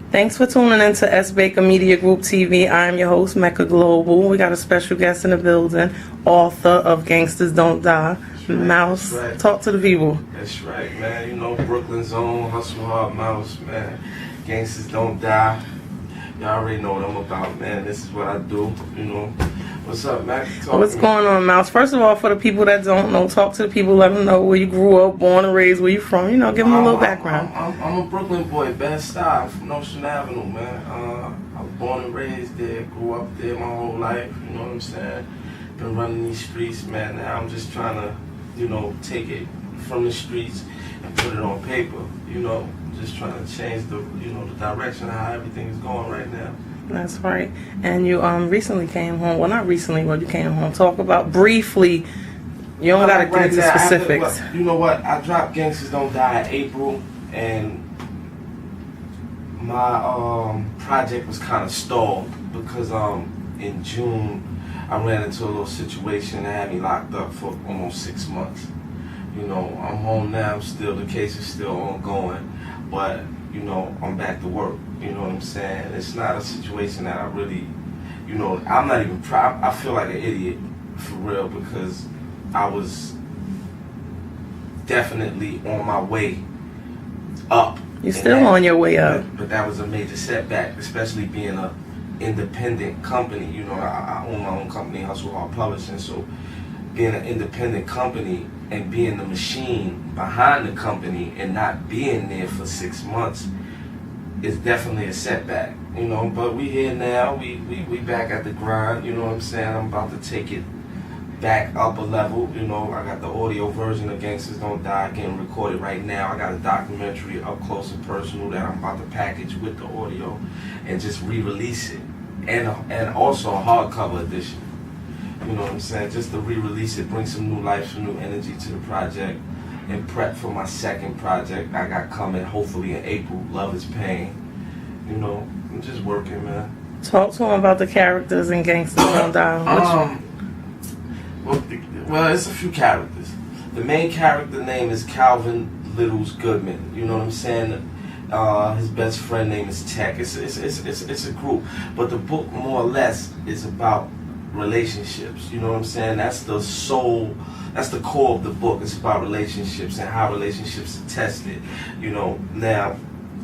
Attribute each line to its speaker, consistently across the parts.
Speaker 1: Thanks for tuning in to S. Baker Media Group TV. I am your host, Mecca Global. We got a special guest in the building, author of Gangsters Don't Die,
Speaker 2: That's right,
Speaker 1: Mouse.
Speaker 2: that's right.
Speaker 1: Talk to the people.
Speaker 2: That's right, man. You know, Brooklyn's own Hustle Hard Mouse, man. Gangsters Don't Die. Y'all already know what I'm about, man. This is what I do, you know. What's up, Mac?
Speaker 1: What's going on, Mouse? First of all, for the people that don't know, talk to the people, let them know where you grew up, born and raised, where you from. You know, give them a little background.
Speaker 2: I'm a Brooklyn boy, Bed-Stuy. I'm from Nostrand Avenue, man. I was born and raised there, grew up there my whole life, you know what I'm saying? Been running these streets, man. Now I'm just trying to, you know, take it from the streets and put it on paper, you know. Just trying to change the, you know, the direction of how everything is going right now.
Speaker 1: That's right. And you recently came home. Well, not recently, but you came home. Talk about briefly. You don't got to get into specifics.
Speaker 2: You know what? I dropped Gangsters Don't Die in April, and my project was kind of stalled because in June I ran into a little situation that had me locked up for almost 6 months. You know, I'm home now. Still, the case is still ongoing, but you know, I'm back to work. You know what I'm saying? It's not a situation that I really, you know, I'm not even proud. I feel like an idiot for real because I was definitely on my way up.
Speaker 1: You're still on your way up.
Speaker 2: But that was a major setback, especially being a independent company. You know, I own my own company, Hustle Hard Publishing, so being an independent company and being the machine behind the company and not being there for 6 months is definitely a setback, you know. But we here now, we back at the grind, you know what I'm saying? I'm about to take it back up a level, you know. I got the audio version of Gangsters Don't Die getting recorded right now. I got a documentary up close and personal that I'm about to package with the audio and just re-release it, and also a hardcover edition. You know what I'm saying? Just to re-release it, bring some new life, some new energy to the project, and prep for my second project I got coming, hopefully in April, Love is Pain. You know, I'm just working, man.
Speaker 1: Talk to them about the characters in Gangsters Don't Die.
Speaker 2: Well, it's a few characters. The main character name is Calvin Littles Goodman. You know what I'm saying? His best friend name is Tech. It's a group, but the book more or less is about relationships. You know what I'm saying? That's the soul, that's the core of the book. It's about relationships and how relationships are tested. You know, now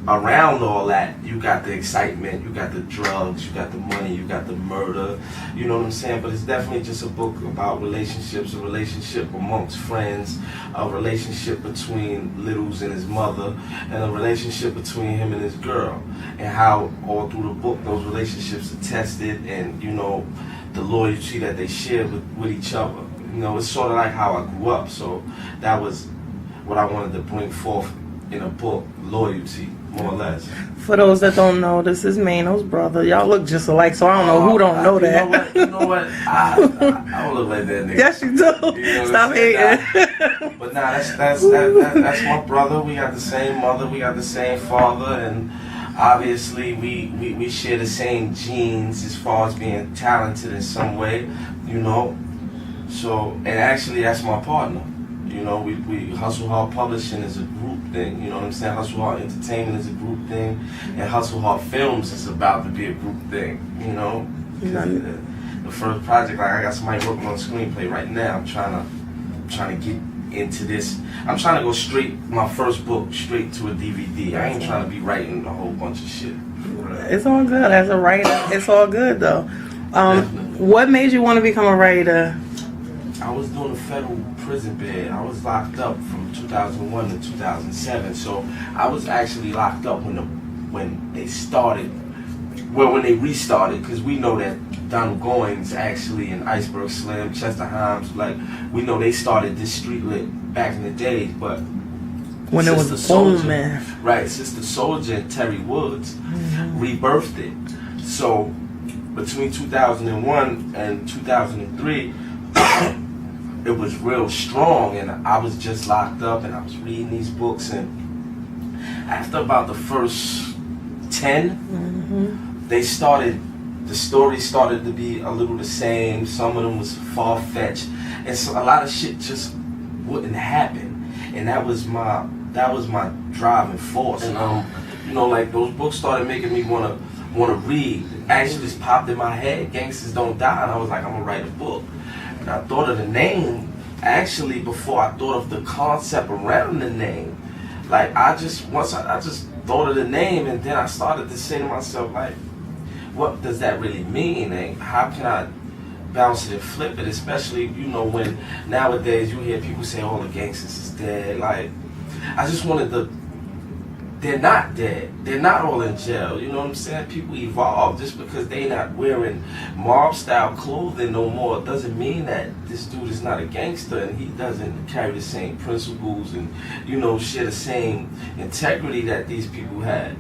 Speaker 2: around all that, you got the excitement, you got the drugs, you got the money, you got the murder. You know what I'm saying? But it's definitely just a book about relationships, a relationship amongst friends, a relationship between Littles and his mother, and a relationship between him and his girl, and how all through the book those relationships are tested, and you know, the loyalty that they share with each other. You know, it's sort of like how I grew up, so that was what I wanted to bring forth in a book, loyalty, more or less.
Speaker 1: For those that don't know, this is Mano's brother. Y'all look just alike, so I don't know who don't know that.
Speaker 2: You know what? I don't look like that nigga.
Speaker 1: Yes, you do.
Speaker 2: You know
Speaker 1: Stop hating.
Speaker 2: But nah, that's my brother. We got the same mother, we got the same father, and obviously we share the same genes as far as being talented in some way, you know. So, and actually that's my partner. You know, we Hustle Hard Publishing is a group thing, you know what I'm saying? Hustle Hard Entertainment is a group thing, and Hustle Hard Films is about to be a group thing, you know? The first project, like I got somebody working on a screenplay right now. I'm trying to get into this. I'm trying to go straight, my first book, straight to a DVD. I ain't trying to be writing a whole bunch of shit.
Speaker 1: It's all good. As a writer, it's all good though. What made you want to become a writer?
Speaker 2: I was doing a federal prison bid. I was locked up from 2001 to 2007. So I was actually locked up when they started. Well, when they restarted, because we know that Donald Goines actually and Iceberg Slim, Chester Himes, like we know they started this street lit back in the day, but
Speaker 1: when it was a Soldier, man.
Speaker 2: Right, Sister Soldier and Terry Woods rebirthed it. So between 2001 and 2003, it was real strong, and I was just locked up, and I was reading these books, and after about the first 10, the story started to be a little the same. Some of them was far-fetched, and so a lot of shit just wouldn't happen, and that was my driving force. And You know, like those books started making me wanna read. Actually, just popped in my head. Gangsters Don't Die, and I was like, I'm gonna write a book. And I thought of the name actually before I thought of the concept around the name. Like I just thought of the name, and then I started to say to myself, like, what does that really mean? And how can I bounce it and flip it? Especially, you know, when nowadays you hear people say, "Oh, the gangsters is dead." Like, I just wanted to. They're not dead. They're not all in jail. You know what I'm saying? People evolve. Just because they not wearing mob style clothing no more doesn't mean that this dude is not a gangster and he doesn't carry the same principles and, you know, share the same integrity that these people had.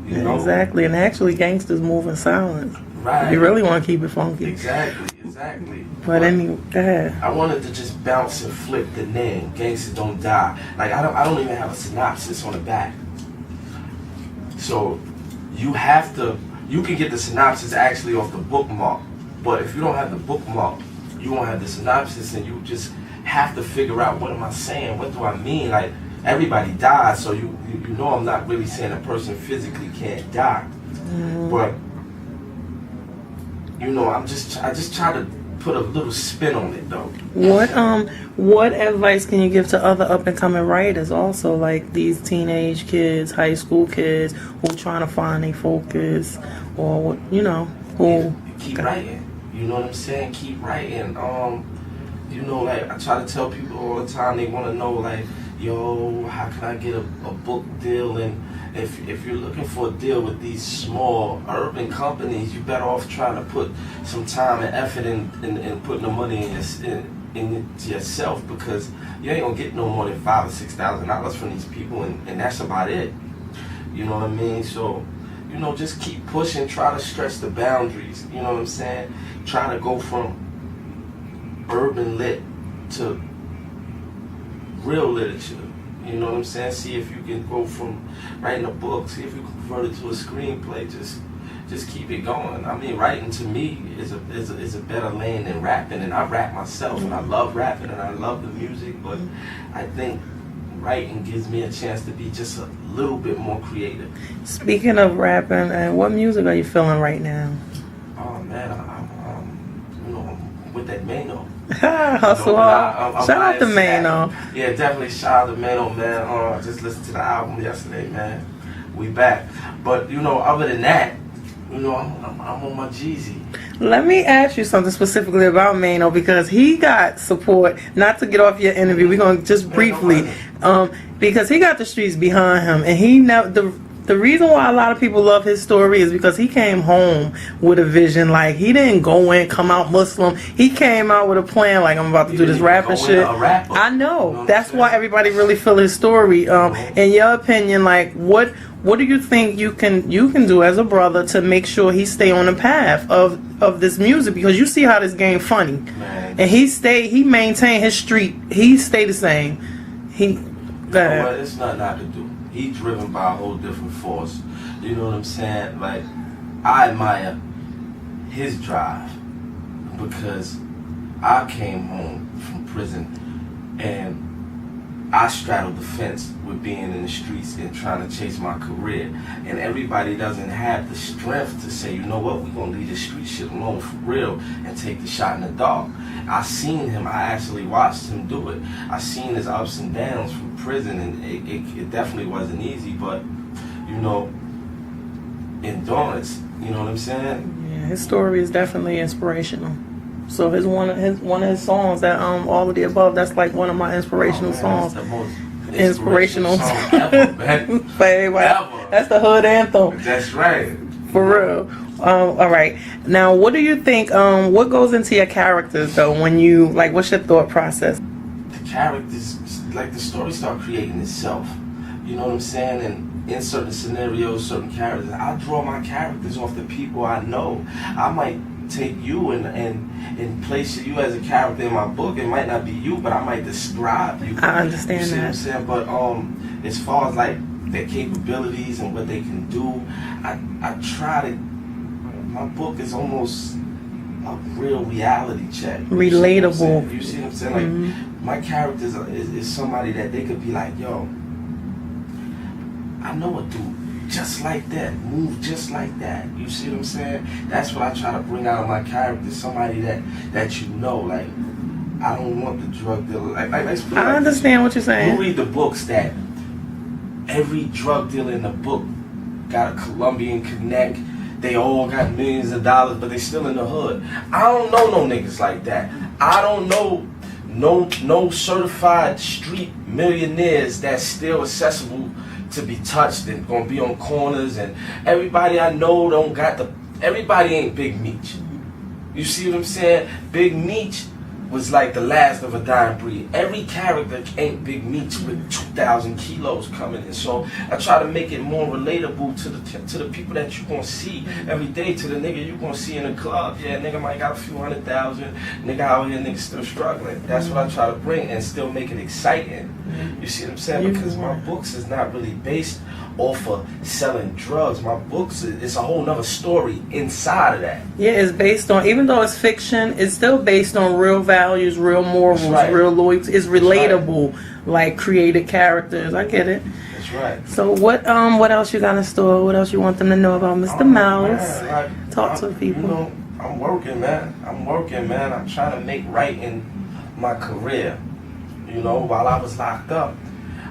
Speaker 2: You know?
Speaker 1: Exactly, and actually gangsters move in silence.
Speaker 2: Right.
Speaker 1: You really want to keep it funky.
Speaker 2: Exactly.
Speaker 1: But anyway, go ahead.
Speaker 2: I wanted to just bounce and flip the name. Gangsters Don't Die. Like I don't even have a synopsis on the back. So you can get the synopsis actually off the bookmark. But if you don't have the bookmark, you won't have the synopsis, and you just have to figure out, what am I saying? What do I mean? Like, everybody dies, so you know I'm not really saying a person physically can't die. But you know, I just try to put a little spin on it though.
Speaker 1: What advice can you give to other up and coming writers also, like these teenage kids, high school kids who trying to find their focus, or you know, who
Speaker 2: keep writing. You know what I'm saying? Keep writing. You know, like I try to tell people all the time, they want to know, like, yo, how can I get a book deal? And if you're looking for a deal with these small urban companies, you're better off trying to put some time and effort in putting the money in yourself, because you ain't gonna get no more than $5,000 or $6,000 from these people, and that's about it. You know what I mean? So, you know, just keep pushing, try to stretch the boundaries. You know what I'm saying? Trying to go from urban lit to real literature. You know what I'm saying? See if you can go from writing a book, see if you can convert it to a screenplay. Just keep it going. I mean, writing to me is a better lane than rapping, and I rap myself, and I love rapping, and I love the music, but I think writing gives me a chance to be just a little bit more creative.
Speaker 1: Speaking of rapping, what music are you feeling right now?
Speaker 2: Oh man, I'm you know, with that Mano.
Speaker 1: Hustle off. Shout out to Mano.
Speaker 2: Yeah, definitely shout out to Mano, man. Just listened to the album yesterday, man. We back. But you know, other than that, you know, I'm on my Jeezy.
Speaker 1: Let me ask you something specifically about Mano, because he got support. Not to get off your interview, we're gonna just briefly, because he got the streets behind him, and he never. The reason why a lot of people love his story is because he came home with a vision. Like, he didn't go in, come out Muslim. He came out with a plan, like, I'm about to do this rapping shit. I know. That's why everybody really feel his story. In your opinion, like, what do you think you can do as a brother to make sure he stay on the path of this music? Because you see how this game funny.
Speaker 2: Man.
Speaker 1: And he maintained his street. He stayed the same.
Speaker 2: You know what? It's nothing I could do. He's driven by a whole different force. You know what I'm saying? Like, I admire his drive, because I came home from prison and I straddled the fence with being in the streets and trying to chase my career. And everybody doesn't have the strength to say, you know what, we're going to leave this street shit alone for real and take the shot in the dark. I seen him. I actually watched him do it. I seen his ups and downs from prison, and it definitely wasn't easy, but, you know, endurance, you know what I'm saying?
Speaker 1: Yeah, his story is definitely inspirational. So one of his songs, that All of the Above, that's like one of my inspirational songs.
Speaker 2: That's the most
Speaker 1: inspirational
Speaker 2: song ever, man.
Speaker 1: For everybody.
Speaker 2: Ever.
Speaker 1: That's the hood anthem.
Speaker 2: That's right.
Speaker 1: For real. All right. Now, what do you think? What goes into your characters though? When you like, what's your thought process?
Speaker 2: The characters, like, the story start creating itself. You know what I'm saying? And in certain scenarios, certain characters, I draw my characters off the people I know. I might take you and place you as a character in my book. It might not be you, but I might describe you.
Speaker 1: I understand
Speaker 2: you
Speaker 1: that.
Speaker 2: What I'm saying? But as far as like their capabilities and what they can do, I try to. My book is almost a real reality check.
Speaker 1: Relatable.
Speaker 2: You see what I'm saying? Like, my characters is somebody that they could be like, yo, I know a dude just like that, move just like that. You see what I'm saying? That's what I try to bring out of my character. Somebody that you know, like, I don't want the drug dealer. Let's put it
Speaker 1: I
Speaker 2: like
Speaker 1: understand what you're
Speaker 2: this.
Speaker 1: saying.
Speaker 2: You read the books that every drug dealer in the book got a Colombian connect. They all got millions of dollars, but they still in the hood. I don't know no niggas like that. I don't know no certified street millionaires that's still accessible to be touched and gonna be on corners, and everybody I know don't got everybody ain't Big Meech. You see what I'm saying? Big Meech was like the last of a dying breed. Every character ain't Big Meech with 2,000 kilos coming in. So I try to make it more relatable to the people that you gonna see every day, to the nigga you gonna see in the club. Yeah, nigga might got a few 100,000. Nigga out here, nigga still struggling. That's what I try to bring and still make it exciting. You see what I'm saying? Because my books is not really based off of selling drugs. My books, it's a whole nother story inside of that.
Speaker 1: Yeah, it's based on, even though it's fiction, it's still based on real values, real morals,
Speaker 2: right.
Speaker 1: real loyalty. It's relatable, like created characters. I get it.
Speaker 2: That's right.
Speaker 1: So what else you got in store? What else you want them to know about Mr. Mouse?
Speaker 2: Man,
Speaker 1: Talk to people.
Speaker 2: You know, I'm working, man. I'm trying to make right in my career. You know, while I was locked up,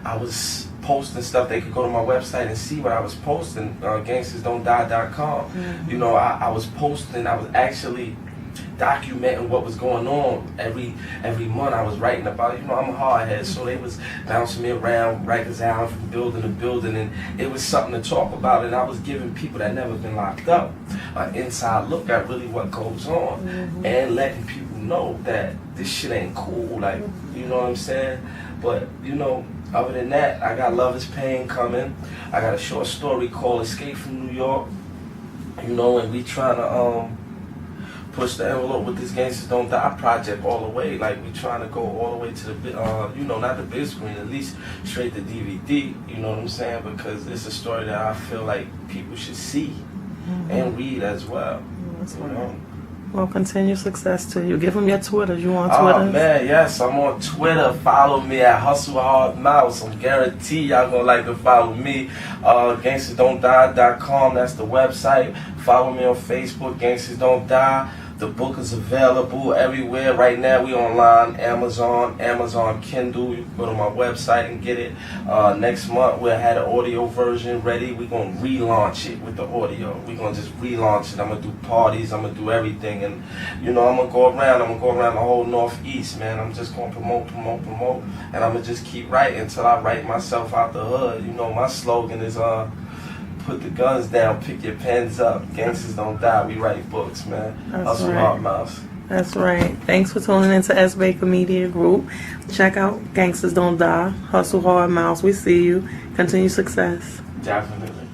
Speaker 2: I was posting stuff. They could go to my website and see what I was posting, gangstersdon'tdie.com. You know, I was posting, I was actually documenting what was going on every month. I was writing about it. You know, I'm a hardhead, so they was bouncing me around, Rikers Island, from building to building, and it was something to talk about. And I was giving people that never been locked up an inside look at really what goes on, and letting people know that this shit ain't cool. Like, you know what I'm saying? But you know, other than that, I got Love is Pain coming. I got a short story called Escape from New York. You know, and we trying to push the envelope with this Gangsters Don't Die project all the way. Like, we trying to go all the way to the, you know, not the big screen, at least straight to DVD. You know what I'm saying? Because it's a story that I feel like people should see and read as well.
Speaker 1: That's
Speaker 2: You
Speaker 1: right.
Speaker 2: know?
Speaker 1: Well, continue success to you. Give them your Twitter. You on
Speaker 2: Oh
Speaker 1: Twitter?
Speaker 2: man, yes, I'm on Twitter. Follow me at Hustle Hard Mouse. I'm guarantee y'all gonna like to follow me. GangstersDon'tDie.com, that's the website. Follow me on Facebook, Gangsters Don't Die. The book is available everywhere right now. We online, Amazon Kindle. You can go to my website and get it. Next month we'll have the audio version ready. We're gonna relaunch it with the audio. We're gonna just relaunch it. I'm gonna do parties. I'm gonna do everything, and you know I'm gonna go around the whole Northeast, man. I'm just gonna promote, and I'm gonna just keep writing until I write myself out the hood. You know my slogan is put the guns down, pick your pens up. Gangsters don't die, we write books, man.
Speaker 1: That's
Speaker 2: Hustle
Speaker 1: right.
Speaker 2: Hard Mouse.
Speaker 1: That's right. Thanks for tuning into S. Baker Media Group. Check out Gangsters Don't Die, Hustle Hard Mouse. We see you. Continue success.
Speaker 2: Definitely.